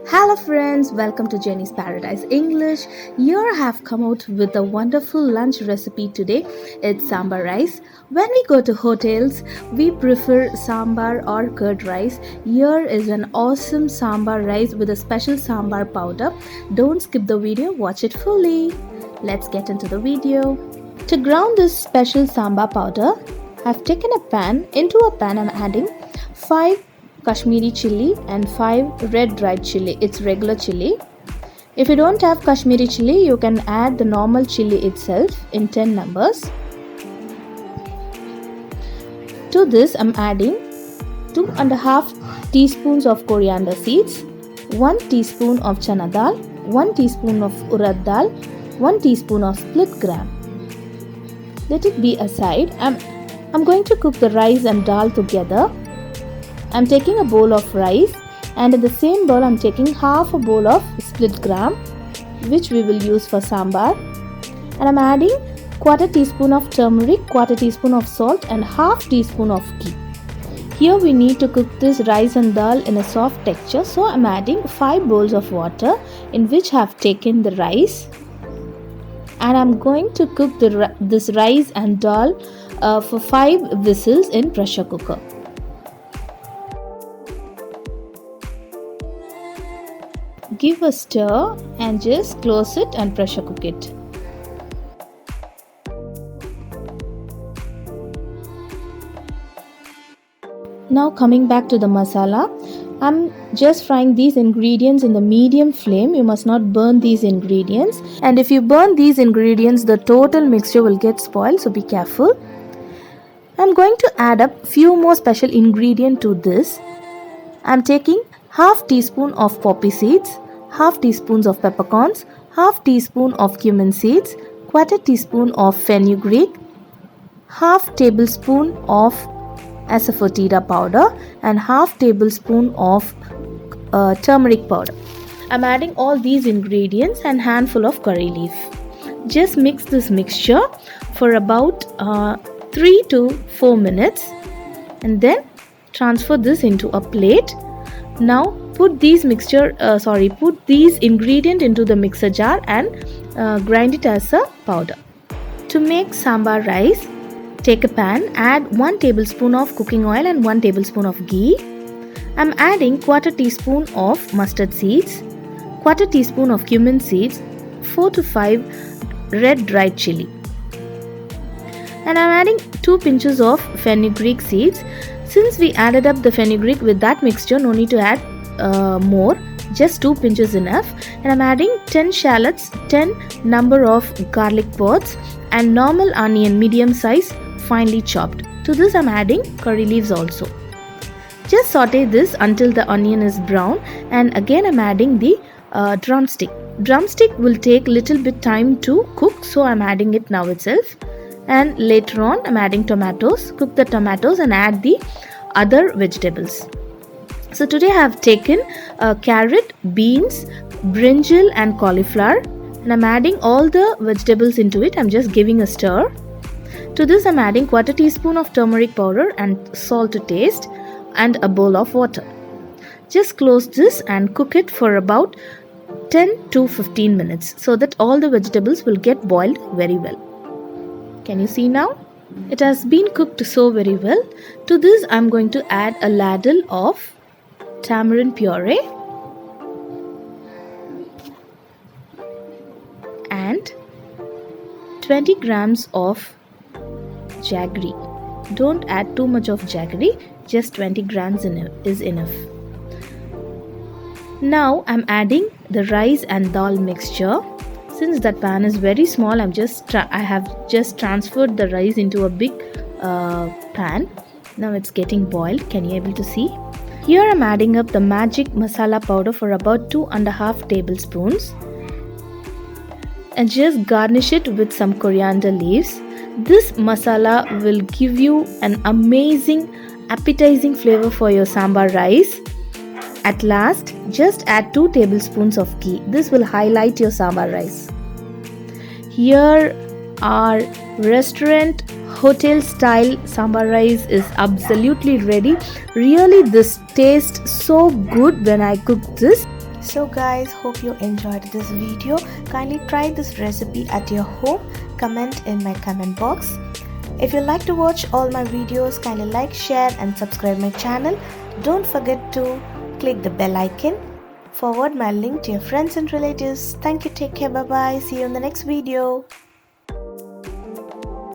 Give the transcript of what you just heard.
Hello friends, welcome to Jenny's Paradise English. Here I have come out with a wonderful lunch recipe today. It's sambar rice. When we go to hotels, we prefer sambar or curd rice. Here is an awesome sambar rice with a special sambar powder. Don't skip the video, watch it fully. Let's get into the video. To ground this special sambar powder, I've taken a pan. Into a pan I'm adding 5 Kashmiri chili and 5 red dried chili. It's regular chili. If you don't have Kashmiri chili, you can add the normal chili itself in 10 numbers. To this, I'm adding 2.5 teaspoons of coriander seeds, 1 teaspoon of chana dal, 1 teaspoon of urad dal, 1 teaspoon of split gram. Let it be aside. I'm going to cook the rice and dal together. I'm taking a bowl of rice, and in the same bowl I'm taking half a bowl of split gram, which we will use for sambar, and I'm adding quarter teaspoon of turmeric, quarter teaspoon of salt and half teaspoon of ghee. Here we need to cook this rice and dal in a soft texture, so I'm adding 5 bowls of water in which I have taken the rice, and I'm going to cook this rice and dal for 5 whistles in pressure cooker. Give a stir and just close it and pressure cook it. Now coming back to the masala, I'm just frying these ingredients in the medium flame. You must not burn these ingredients, and if you burn these ingredients the total mixture will get spoiled, so be careful. I'm going to add up few more special ingredients to this. I'm taking half teaspoon of poppy seeds, half teaspoons of peppercorns, half teaspoon of cumin seeds, quarter teaspoon of fenugreek, half tablespoon of asafoetida powder and half tablespoon of turmeric powder. I'm adding all these ingredients and handful of curry leaf. Just mix this mixture for about 3 to 4 minutes and then transfer this into a plate. Now put these ingredient into the mixer jar and grind it as a powder. To make sambar rice, take a pan, add 1 tablespoon of cooking oil and 1 tablespoon of ghee. I'm adding quarter teaspoon of mustard seeds, quarter teaspoon of cumin seeds, 4 to 5 red dried chili, and I'm adding 2 pinches of fenugreek seeds. Since we added up the fenugreek with that mixture, no need to add more, just 2 pinches enough. And I'm adding 10 shallots, 10 number of garlic pods and normal onion medium size finely chopped. To this I'm adding curry leaves also. Just saute this until the onion is brown, and again I'm adding the drumstick. Drumstick will take little bit time to cook, so I'm adding it now itself. And later on I'm adding tomatoes. Cook the tomatoes and add the other vegetables. So today I have taken carrot, beans, brinjal and cauliflower, and I'm adding all the vegetables into it. I'm just giving a stir. To this I'm adding quarter teaspoon of turmeric powder and salt to taste and a bowl of water. Just close this and cook it for about 10 to 15 minutes so that all the vegetables will get boiled very well. Can you see now? It has been cooked so very well. To this I'm going to add a ladle of tamarind puree and 20 grams of jaggery. Don't add too much of jaggery, just 20 grams is enough. Now I'm adding the rice and dal mixture. Since that pan is very small, I have just transferred the rice into a big pan. Now it's getting boiled. Can you able to see? Here I'm adding up the magic masala powder for about 2.5 tablespoons and just garnish it with some coriander leaves. This masala will give you an amazing appetizing flavor for your sambar rice. At last, just add 2 tablespoons of ghee. This will highlight your sambar rice. Here our restaurant hotel style sambar rice is absolutely ready. Really, this tastes so good when I cook this. So guys, hope you enjoyed this video. Kindly try this recipe at your home. Comment in my comment box. If you like to watch all my videos, kindly like, share and subscribe my channel. Don't forget to click the bell icon. Forward my link to your friends and relatives. Thank you. Take care. Bye bye. See you in the next video.